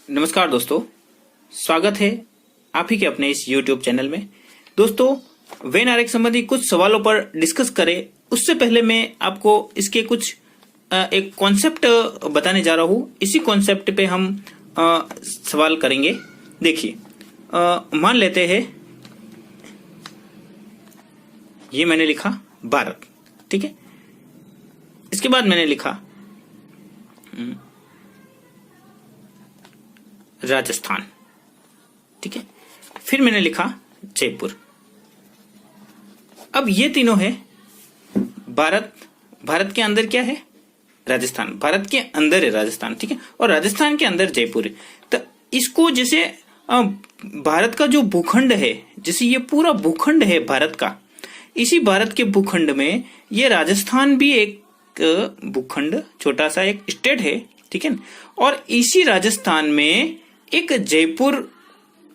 नमस्कार दोस्तों, स्वागत है आप ही के अपने इस YouTube चैनल में। दोस्तों, वेन आरेख संबंधी कुछ सवालों पर डिस्कस करें उससे पहले मैं आपको इसके कुछ एक कॉन्सेप्ट बताने जा रहा हूँ। इसी कॉन्सेप्ट पे हम सवाल करेंगे। देखिए, मान लेते हैं ये मैंने लिखा भारत, ठीक है। इसके बाद मैंने लिखा राजस्थान, ठीक है। फिर मैंने लिखा जयपुर। अब ये तीनों है भारत। भारत के अंदर क्या है? राजस्थान। भारत के अंदर है राजस्थान, ठीक है। और राजस्थान के अंदर जयपुर है। तो इसको जैसे भारत का जो भूखंड है, जैसे ये पूरा भूखंड है भारत का, इसी भारत के भूखंड में ये राजस्थान भी एक भूखंड, छोटा सा एक स्टेट है, ठीक है। और इसी राजस्थान में एक जयपुर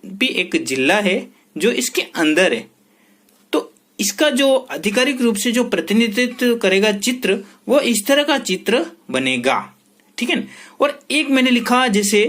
भी एक जिला है जो इसके अंदर है। तो इसका जो आधिकारिक रूप से जो प्रतिनिधित्व करेगा चित्र, वो इस तरह का चित्र बनेगा, ठीक है। और एक मैंने लिखा जैसे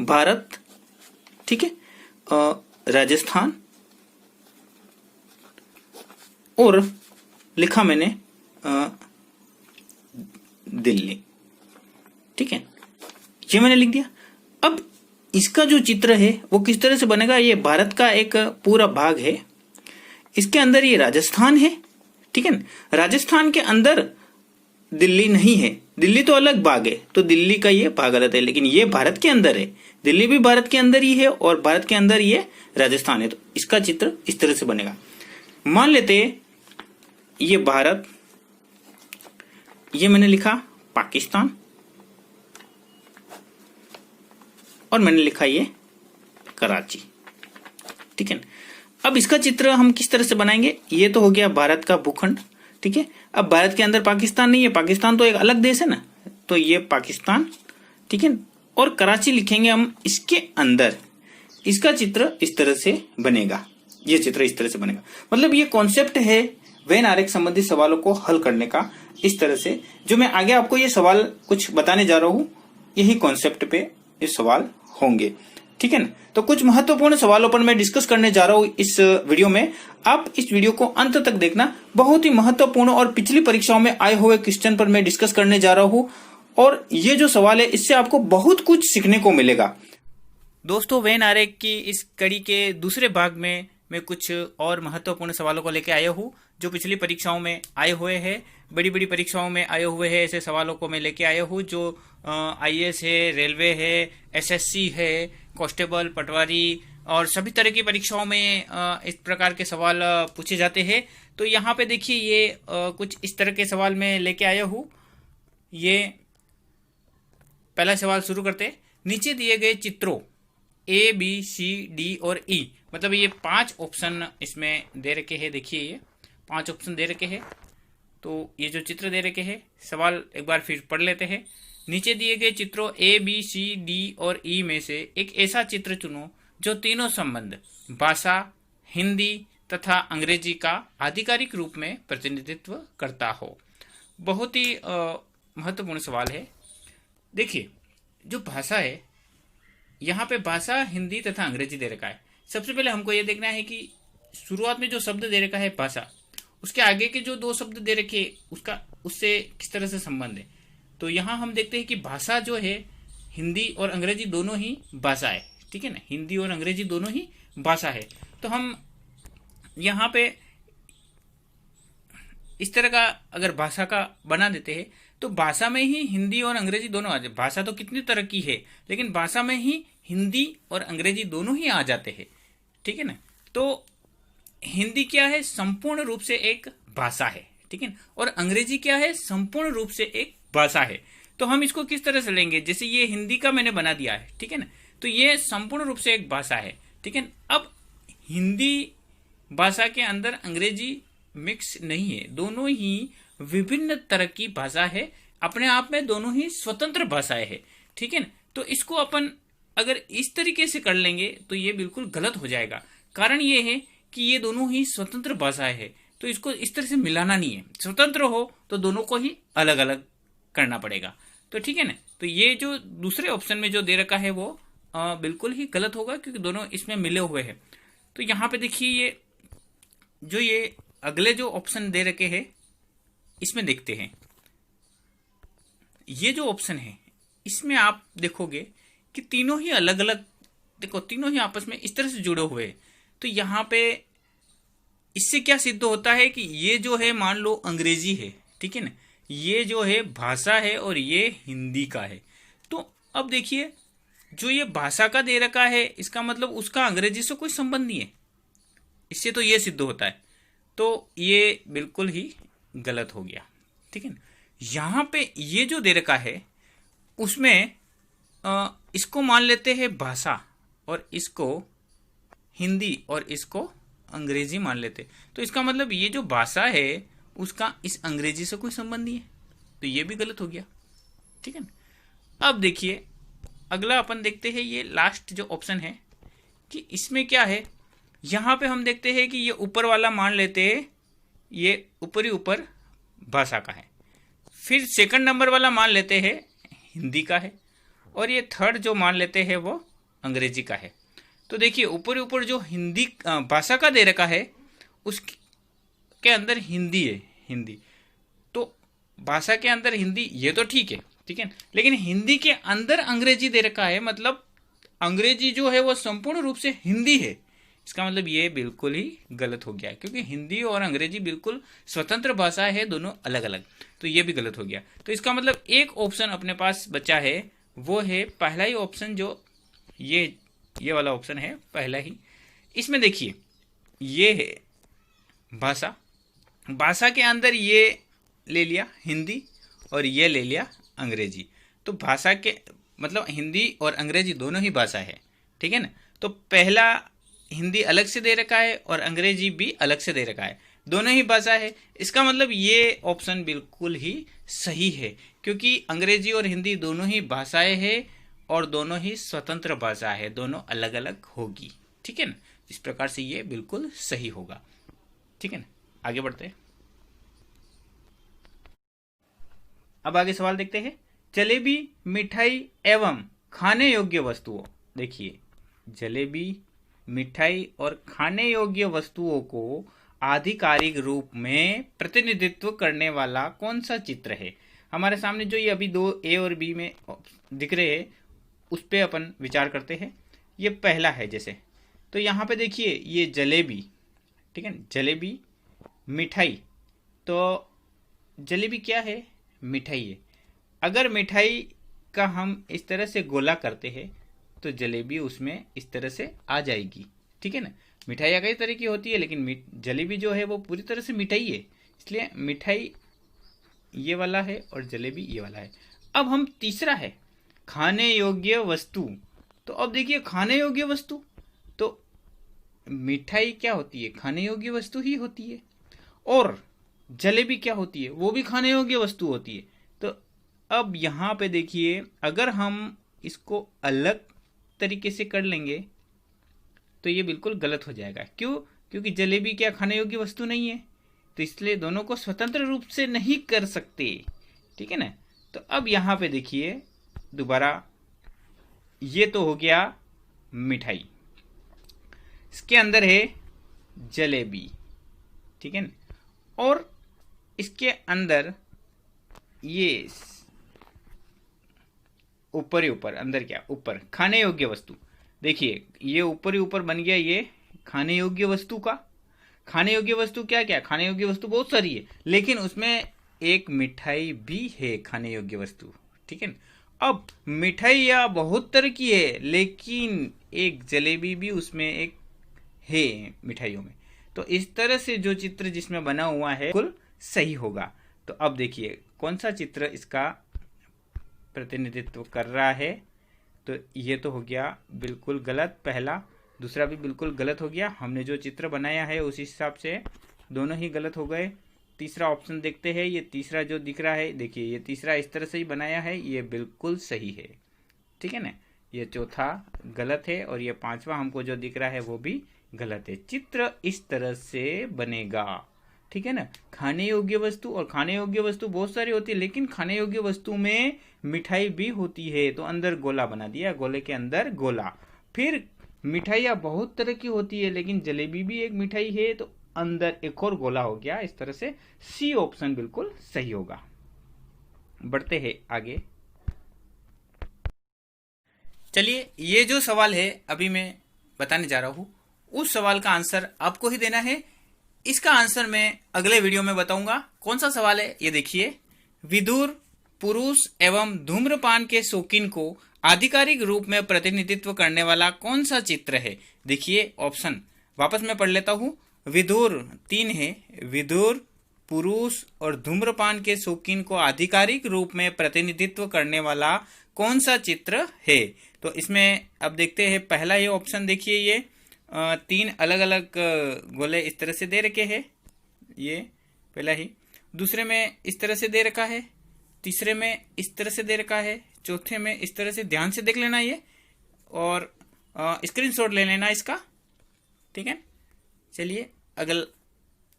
भारत, ठीक है, राजस्थान, और लिखा मैंने दिल्ली, ठीक है। ये मैंने लिख दिया। अब इसका जो चित्र है वो किस तरह से बनेगा? ये भारत का एक पूरा भाग है, इसके अंदर ये राजस्थान है, ठीक है। राजस्थान के अंदर दिल्ली नहीं है, दिल्ली तो अलग भाग है, तो दिल्ली का ये भाग अलग है, लेकिन ये भारत के अंदर है। दिल्ली भी भारत के अंदर ही है और भारत के अंदर ये राजस्थान है। तो इसका चित्र इस तरह से बनेगा। मान लेते ये भारत, ये मैंने लिखा पाकिस्तान, और मैंने लिखा ये कराची, ठीक है। अब इसका चित्र हम किस तरह से बनाएंगे? ये तो हो गया भारत का भूखंड, ठीक है। अब भारत के अंदर पाकिस्तान नहीं है, पाकिस्तान तो एक अलग देश है ना, तो ये पाकिस्तान, ठीक है। और कराची लिखेंगे हम इसके अंदर। इसका चित्र इस तरह से बनेगा, ये चित्र इस तरह से बनेगा। मतलब ये कॉन्सेप्ट है वेन आरेख संबंधी सवालों को हल करने का, इस तरह से। जो मैं आगे आपको ये सवाल कुछ बताने जा रहा हूं, यही कॉन्सेप्ट पे ये सवाल होंगे, ठीक है ना। तो कुछ महत्वपूर्ण सवालों पर मैं डिस्कस करने जा रहा हूं इस वीडियो में। आप इस वीडियो को अंत तक देखना। बहुत ही महत्वपूर्ण और पिछली परीक्षाओं में आए हुए क्वेश्चन पर मैं डिस्कस करने जा रहा हूं, और ये जो सवाल है इससे आपको बहुत कुछ सीखने को मिलेगा। दोस्तों, वेन आरेख की इस कड़ी के दूसरे भाग में मैं कुछ और महत्वपूर्ण सवालों को लेकर आया हूँ जो पिछली परीक्षाओं में आए हुए हैं। बड़ी बड़ी परीक्षाओं में आए हुए हैं ऐसे सवालों को मैं लेके आया हूँ, जो आईएएस है, रेलवे है, एसएससी है, कांस्टेबल, पटवारी और सभी तरह की परीक्षाओं में इस प्रकार के सवाल पूछे जाते हैं। तो यहाँ पे देखिए, ये कुछ इस तरह के सवाल मैं लेके आया हूँ। ये पहला सवाल शुरू करते। नीचे दिए गए चित्रों ए, बी, सी, डी और ई, मतलब ये 5 ऑप्शन इसमें दे रखे हैं। देखिए, ये 5 ऑप्शन दे रखे हैं। तो ये जो चित्र दे रखे हैं, सवाल एक बार फिर पढ़ लेते हैं। नीचे दिए गए चित्रों ए, बी, सी, डी और ई में से एक ऐसा चित्र चुनो जो तीनों संबंध भाषा, हिंदी तथा अंग्रेजी का आधिकारिक रूप में प्रतिनिधित्व करता हो। बहुत ही महत्वपूर्ण सवाल है। देखिए, जो भाषा है, यहाँ पे भाषा, हिंदी तथा अंग्रेजी दे रखा है। सबसे पहले हमको ये देखना है कि शुरुआत में जो शब्द दे रखा है भाषा, उसके आगे के जो 2 शब्द दे रखे उसका उससे किस तरह से संबंध है। तो यहाँ हम देखते हैं कि भाषा जो है, हिंदी और अंग्रेजी दोनों ही भाषा है, ठीक है ना। हिंदी और अंग्रेजी दोनों ही भाषा है। तो हम यहाँ पे इस तरह का अगर भाषा का बना देते हैं, तो भाषा में ही हिंदी और अंग्रेजी दोनों आ जाते। भाषा तो कितनी तरह की है, लेकिन भाषा में ही हिंदी और अंग्रेजी दोनों ही आ जाते हैं, ठीक है ना। तो हिंदी क्या है? संपूर्ण रूप से एक भाषा है, ठीक है। और अंग्रेजी क्या है? संपूर्ण रूप से एक भाषा है। तो हम इसको किस तरह से लेंगे? जैसे ये हिंदी का मैंने बना दिया है, ठीक है ना। तो ये संपूर्ण रूप से एक भाषा है, ठीक है। अब हिंदी भाषा के अंदर अंग्रेजी मिक्स नहीं है, दोनों ही विभिन्न तरह की भाषा है, अपने आप में दोनों ही स्वतंत्र भाषाएं है, ठीक है ना। तो इसको अपन अगर इस तरीके से कर लेंगे तो ये बिल्कुल गलत हो जाएगा। कारण ये है कि ये दोनों ही स्वतंत्र भाषाएं है, तो इसको इस तरह से मिलाना नहीं है। स्वतंत्र हो तो दोनों को ही अलग अलग करना पड़ेगा। तो ठीक है ना। तो ये जो दूसरे ऑप्शन में जो दे रखा है वो बिल्कुल ही गलत होगा, क्योंकि दोनों इसमें मिले हुए हैं। तो यहाँ पे देखिए ये अगले जो ऑप्शन दे रखे हैं इसमें देखते हैं। ये जो ऑप्शन है इसमें आप देखोगे कि तीनों ही अलग अलग, देखो तीनों ही आपस में इस तरह से जुड़े हुए हैं। तो यहाँ पे इससे क्या सिद्ध होता है कि ये जो है मान लो अंग्रेजी है, ठीक है ना, ये जो है भाषा है और ये हिंदी का है। तो अब देखिए जो ये भाषा का दे रखा है इसका मतलब उसका अंग्रेजी से कोई संबंध नहीं है, इससे तो ये सिद्ध होता है। तो ये बिल्कुल ही गलत हो गया, ठीक है ना। यहां पे ये जो दे रखा है उसमें इसको मान लेते हैं भाषा और इसको हिंदी और इसको अंग्रेजी मान लेते। तो इसका मतलब ये जो भाषा है उसका इस अंग्रेजी से कोई संबंध नहीं है, तो ये भी गलत हो गया, ठीक है ना। अब देखिए अगला अपन देखते हैं, ये लास्ट जो ऑप्शन है कि इसमें क्या है। यहां पे हम देखते हैं कि ये ऊपर वाला मान लेते हैं ये ऊपरी ऊपर भाषा का है, फिर सेकंड नंबर वाला मान लेते हैं हिंदी का है, और ये थर्ड जो मान लेते हैं वो अंग्रेजी का है। तो देखिए ऊपर ऊपर जो हिंदी भाषा का दे रखा है उसके अंदर हिंदी है, हिंदी। तो भाषा के अंदर हिंदी ये तो ठीक है, ठीक है, लेकिन हिंदी के अंदर अंग्रेजी दे रखा है, मतलब अंग्रेजी जो है वो संपूर्ण रूप से हिंदी है। इसका मतलब ये बिल्कुल ही गलत हो गया, क्योंकि हिंदी और अंग्रेजी बिल्कुल स्वतंत्र भाषा है, दोनों अलग अलग। तो ये भी गलत हो गया। तो इसका मतलब एक ऑप्शन अपने पास बचा है, वो है पहला ही ऑप्शन, जो ये वाला ऑप्शन है पहला ही। इसमें देखिए ये है भाषा, भाषा के अंदर ये ले लिया हिंदी और ये ले लिया अंग्रेजी। तो भाषा के मतलब हिंदी और अंग्रेजी दोनों ही भाषा है, ठीक है ना। तो पहला हिंदी अलग से दे रखा है और अंग्रेजी भी अलग से दे रखा है, दोनों ही भाषा है। इसका मतलब ये ऑप्शन बिल्कुल ही सही है, क्योंकि अंग्रेजी और हिंदी दोनों ही भाषाएं हैं और दोनों ही स्वतंत्र भाषा है, दोनों अलग अलग होगी, ठीक है ना। इस प्रकार से ये बिल्कुल सही होगा, ठीक है ना। आगे बढ़ते हैं। अब आगे सवाल देखते हैं। जलेबी, मिठाई एवं खाने योग्य वस्तुओं। देखिए जलेबी, मिठाई और खाने योग्य वस्तुओं को आधिकारिक रूप में प्रतिनिधित्व करने वाला कौन सा चित्र है। हमारे सामने जो ये अभी दो ए और बी में दिख रहे हैं उस पे अपन विचार करते हैं। ये पहला है जैसे, तो यहाँ पे देखिए ये जलेबी, ठीक है, जलेबी मिठाई। तो जलेबी क्या है, मिठाई है। अगर मिठाई का हम इस तरह से गोला करते हैं तो जलेबी उसमें इस तरह से आ जाएगी, ठीक है ना। मिठाइयाँ कई तरह की होती है, लेकिन जलेबी जो है वो पूरी तरह से मिठाई है, इसलिए मिठाई ये वाला है और जलेबी ये वाला है। अब हम तीसरा है खाने योग्य वस्तु। तो अब देखिए खाने योग्य वस्तु, तो मिठाई क्या होती है, खाने योग्य वस्तु ही होती है, और जलेबी क्या होती है, वो भी खाने योग्य वस्तु होती है। तो अब यहाँ पे देखिए अगर हम इसको अलग तरीके से कर लेंगे तो ये बिल्कुल गलत हो जाएगा। क्यों, क्योंकि जलेबी क्या खाने योग्य वस्तु नहीं है, तो इसलिए दोनों को स्वतंत्र रूप से नहीं कर सकते, ठीक है ना। तो अब यहाँ पे देखिए दोबारा, ये तो हो गया मिठाई, इसके अंदर है जलेबी, ठीक है ना, और इसके अंदर ये ऊपर ही ऊपर, अंदर क्या ऊपर खाने योग्य वस्तु। देखिए ये ऊपर ही ऊपर बन गया ये खाने योग्य वस्तु का। खाने योग्य वस्तु क्या क्या, खाने योग्य वस्तु बहुत सारी है, लेकिन उसमें एक मिठाई भी है खाने योग्य वस्तु, ठीक है ना। अब मिठाइयाँ बहुत तरह की है, लेकिन एक जलेबी भी उसमें एक है मिठाइयों में। तो इस तरह से जो चित्र जिसमें बना हुआ है बिल्कुल सही होगा। तो अब देखिए कौन सा चित्र इसका प्रतिनिधित्व कर रहा है। तो ये तो हो गया बिल्कुल गलत पहला, दूसरा भी बिल्कुल गलत हो गया। हमने जो चित्र बनाया है उस हिसाब से दोनों ही गलत हो गए। तीसरा ऑप्शन देखते हैं, ये तीसरा जो दिख रहा है, देखिए ये तीसरा इस तरह से ही बनाया है, ये बिल्कुल सही है, ठीक है ना। ये चौथा गलत है और ये पांचवा हमको जो दिख रहा है वो भी गलत है। चित्र इस तरह से बनेगा, ठीक है ना। खाने योग्य वस्तु, और खाने योग्य वस्तु बहुत सारी होती है, लेकिन खाने योग्य वस्तु में मिठाई भी होती है, तो अंदर गोला बना दिया, गोले के अंदर गोला। फिर मिठाइयाँ बहुत तरह की होती है, लेकिन जलेबी भी एक मिठाई है, तो अंदर एक और गोला हो गया। इस तरह से सी ऑप्शन बिल्कुल सही होगा। बढ़ते हैं आगे। चलिए, ये जो सवाल है अभी मैं बताने जा रहा हूं, उस सवाल का आंसर आपको ही देना है। इसका आंसर मैं अगले वीडियो में बताऊंगा। कौन सा सवाल है ये देखिए। विदुर पुरुष एवं धूम्रपान के शौकीन को आधिकारिक रूप में प्रतिनिधित्व करने वाला कौन सा चित्र है? देखिए ऑप्शन वापस मैं पढ़ लेता हूं। विदुर 3 है, विदुर पुरुष और धूम्रपान के शौकीन को आधिकारिक रूप में प्रतिनिधित्व करने वाला कौन सा चित्र है? तो इसमें अब देखते हैं पहला ये ऑप्शन। देखिए ये 3 अलग अलग गोले इस तरह से दे रखे हैं, ये पहला ही। दूसरे में इस तरह से दे रखा है, तीसरे में इस तरह से दे रखा है, चौथे में इस तरह से। ध्यान से देख लेना ये, और स्क्रीनशॉट ले लेना इसका, ठीक है। चलिए अगला,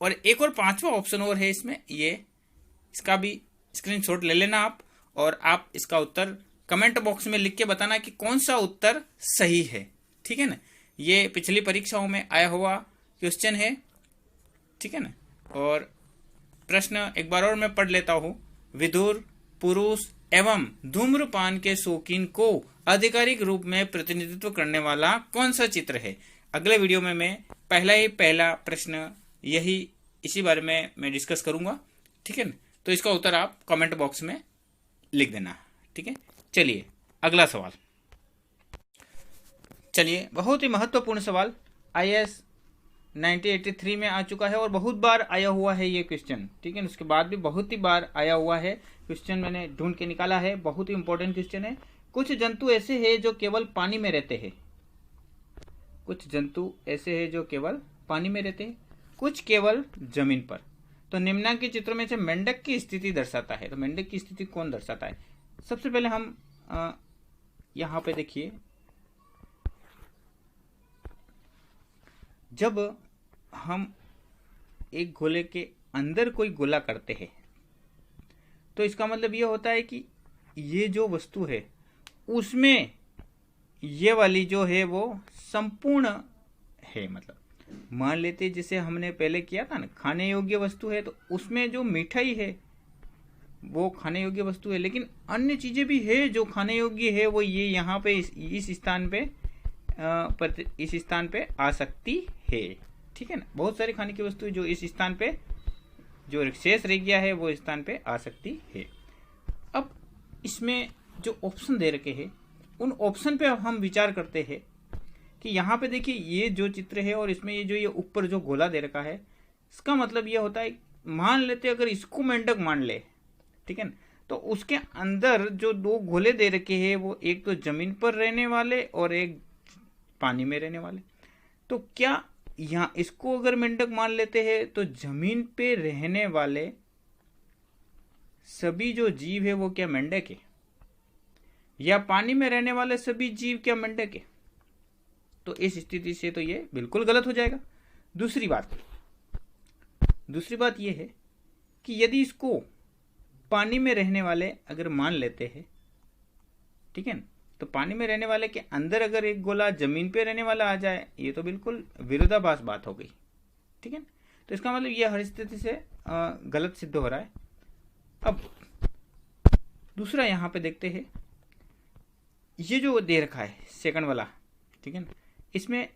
और एक और 5वां ऑप्शन और है इसमें, ये इसका भी स्क्रीनशॉट ले लेना आप, और आप इसका उत्तर कमेंट बॉक्स में लिख के बताना कि कौन सा उत्तर सही है, ठीक है ना। ये पिछली परीक्षाओं में आया हुआ क्वेश्चन है, ठीक है ना। और प्रश्न एक बार और मैं पढ़ लेता हूं। विदुर पुरुष एवं धूम्रपान के शौकीन को आधिकारिक रूप में प्रतिनिधित्व करने वाला कौन सा चित्र है? अगले वीडियो में मैं पहला प्रश्न यही इसी बारे में मैं डिस्कस करूंगा, ठीक है ना। तो इसका उत्तर आप कमेंट बॉक्स में लिख देना, ठीक है। चलिए अगला सवाल। चलिए, बहुत ही महत्वपूर्ण सवाल IAS 1983 में आ चुका है, और बहुत बार आया हुआ है ये क्वेश्चन, ठीक है। उसके बाद भी बहुत ही बार आया हुआ है क्वेश्चन, मैंने ढूंढ के निकाला है। बहुत ही इंपॉर्टेंट क्वेश्चन है। कुछ जंतु ऐसे हैं जो केवल पानी में रहते हैं, कुछ जंतु ऐसे हैं जो केवल पानी में रहते हैं, कुछ केवल जमीन पर। तो निम्नलिखित चित्रों में से मेंढक की स्थिति दर्शाता है। तो मेंढक की स्थिति कौन दर्शाता है? सबसे पहले हम यहां पे देखिए, जब हम एक गोले के अंदर कोई गोला करते हैं, तो इसका मतलब यह होता है कि ये जो वस्तु है उसमें ये वाली जो है वो संपूर्ण है। मतलब मान लेते जैसे हमने पहले किया था ना, खाने योग्य वस्तु है, तो उसमें जो मिठाई है वो खाने योग्य वस्तु है, लेकिन अन्य चीजें भी है जो खाने योग्य है, वो ये यहाँ पे इस स्थान पे आ सकती है, ठीक है ना। बहुत सारी खाने की वस्तु जो इस स्थान पे जो शेष रह गया है वो स्थान पे आ सकती है। अब इसमें जो ऑप्शन दे रखे हैं, उन ऑप्शन पे हम विचार करते हैं कि यहाँ पे देखिए ये जो चित्र है, और इसमें ये ऊपर जो गोला दे रखा है, इसका मतलब ये होता है, मान लेते अगर इसको मेंढक मान ले, ठीक है ना, तो उसके अंदर जो 2 गोले दे रखे हैं वो एक तो जमीन पर रहने वाले और एक पानी में रहने वाले। तो क्या यहाँ इसको अगर मेंढक मान लेते हैं, तो जमीन पे रहने वाले सभी जो जीव है वो क्या मेंढक है, या पानी में रहने वाले सभी जीव क्या मेंढक है? तो इस स्थिति से तो ये बिल्कुल गलत हो जाएगा। दूसरी बात ये है कि यदि इसको पानी में रहने वाले अगर मान लेते हैं, ठीक है ना, तो पानी में रहने वाले के अंदर अगर एक गोला जमीन पे रहने वाला आ जाए, ये तो बिल्कुल विरोधाभास बात हो गई, ठीक है। तो इसका मतलब ये हर स्थिति से गलत सिद्ध हो रहा है। अब दूसरा यहां पे देखते हैं, ये जो दे रखा है सेकंड वाला, ठीक है ना, इसमें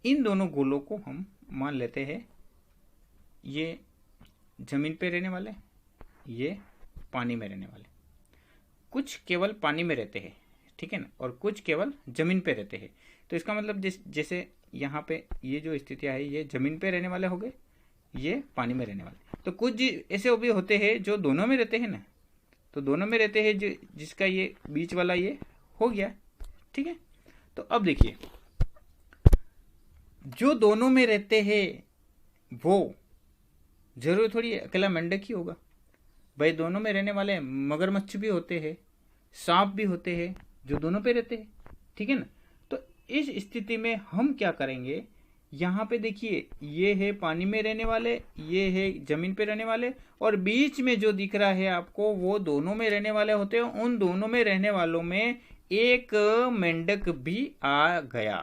इन दोनों गोलों को हम मान लेते हैं ये जमीन पे रहने वाले, ये पानी में रहने वाले। कुछ केवल पानी में रहते हैं, ठीक है ना, और कुछ केवल जमीन पे रहते हैं। तो इसका मतलब जैसे यहाँ पे ये जो स्थितियां है, ये जमीन पे रहने वाले हो गए, ये पानी में रहने वाले। तो कुछ ऐसे भी होते हैं जो दोनों में रहते हैं ना, तो दोनों में रहते हैं, जिसका ये बीच वाला ये हो गया, ठीक है। तो अब देखिए, जो दोनों में रहते हैं वो जरूर थोड़ी अकेला मेंढक ही होगा भाई। दोनों में रहने वाले मगरमच्छ भी होते हैं, सांप भी होते हैं जो दोनों पे रहते हैं, ठीक है ना। तो इस स्थिति में हम क्या करेंगे यहाँ पे देखिए ये है पानी में रहने वाले, ये है जमीन पे रहने वाले, और बीच में जो दिख रहा है आपको वो दोनों में रहने वाले होते हैं। उन दोनों में रहने वालों में एक मेंढक भी आ गया,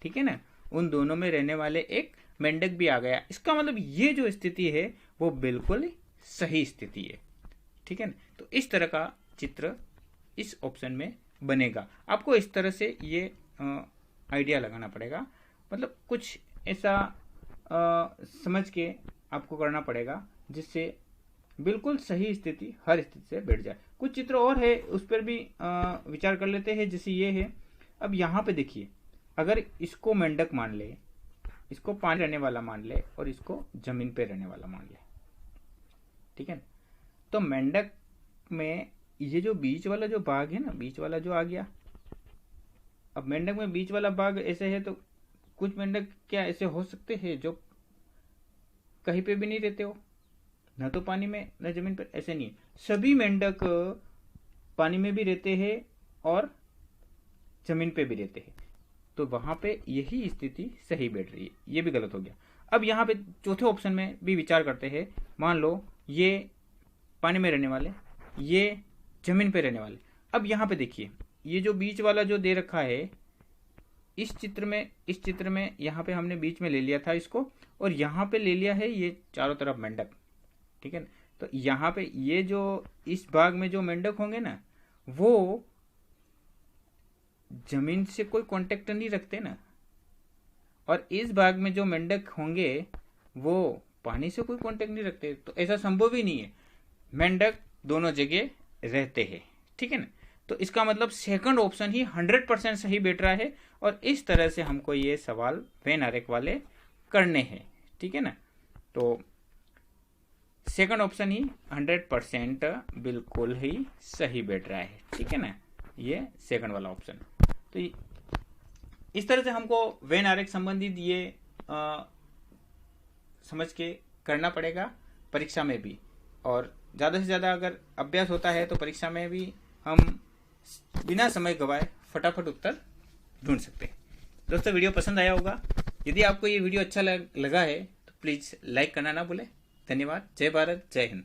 ठीक है ना, उन दोनों में रहने वाले एक मेंढक भी आ गया। इसका मतलब ये जो स्थिति है वो बिल्कुल सही स्थिति है, ठीक है ना। तो इस तरह का चित्र इस ऑप्शन में बनेगा। आपको इस तरह से ये आइडिया लगाना पड़ेगा, मतलब कुछ ऐसा समझ के आपको करना पड़ेगा जिससे बिल्कुल सही स्थिति हर स्थिति से बैठ जाए। कुछ चित्र और है उस पर भी विचार कर लेते हैं, जैसे ये है। अब यहाँ पे देखिए, अगर इसको मेंढक मान ले, इसको पानी रहने वाला मान ले, और इसको जमीन पे रहने वाला मान ले, ठीक है। तो मेंढक में ये जो बीच वाला जो भाग है ना, बीच वाला जो आ गया, अब मेंढक में बीच वाला भाग ऐसे है, तो कुछ मेंढक क्या ऐसे हो सकते हैं जो कहीं पे भी नहीं रहते हो, न तो पानी में न जमीन पर, ऐसे नहीं। सभी मेंढक पानी में भी रहते हैं और जमीन पे भी रहते हैं, तो वहां पे यही स्थिति सही बैठ रही है। ये भी गलत हो गया। अब यहाँ पे चौथे ऑप्शन में भी विचार करते हैं। मान लो ये पानी में रहने वाले, ये जमीन पे रहने वाले। अब यहाँ पे देखिए, ये जो बीच वाला जो दे रखा है इस चित्र में यहाँ पे हमने बीच में ले लिया था इसको, और यहाँ पे ले लिया है ये चारों तरफ मेंढक, ठीक है ना। तो यहाँ पे ये जो इस भाग में जो मेंढक होंगे ना, वो जमीन से कोई कांटेक्ट नहीं रखते ना, और इस भाग में जो मेंढक होंगे वो पानी से कोई कांटेक्ट नहीं रखते। तो ऐसा संभव ही नहीं है, मेंढक दोनों जगह रहते हैं, ठीक है ना। तो इसका मतलब सेकंड ऑप्शन ही 100% सही बैठ रहा है, और इस तरह से हमको ये सवाल वेन आरेख वाले करने हैं, ठीक है ना। तो सेकंड ऑप्शन ही 100% बिल्कुल ही सही बैठ रहा है, ठीक है ना, ये सेकंड वाला ऑप्शन। तो इस तरह से हमको वेन आरेख संबंधित ये समझ के करना पड़ेगा परीक्षा में भी, और ज़्यादा से ज़्यादा अगर अभ्यास होता है तो परीक्षा में भी हम बिना समय गवाए फटाफट उत्तर ढूंढ सकते हैं। दोस्तों, वीडियो पसंद आया होगा। यदि आपको ये वीडियो अच्छा लगा है तो प्लीज़ लाइक करना ना भूलें। धन्यवाद। जय भारत, जय हिंद।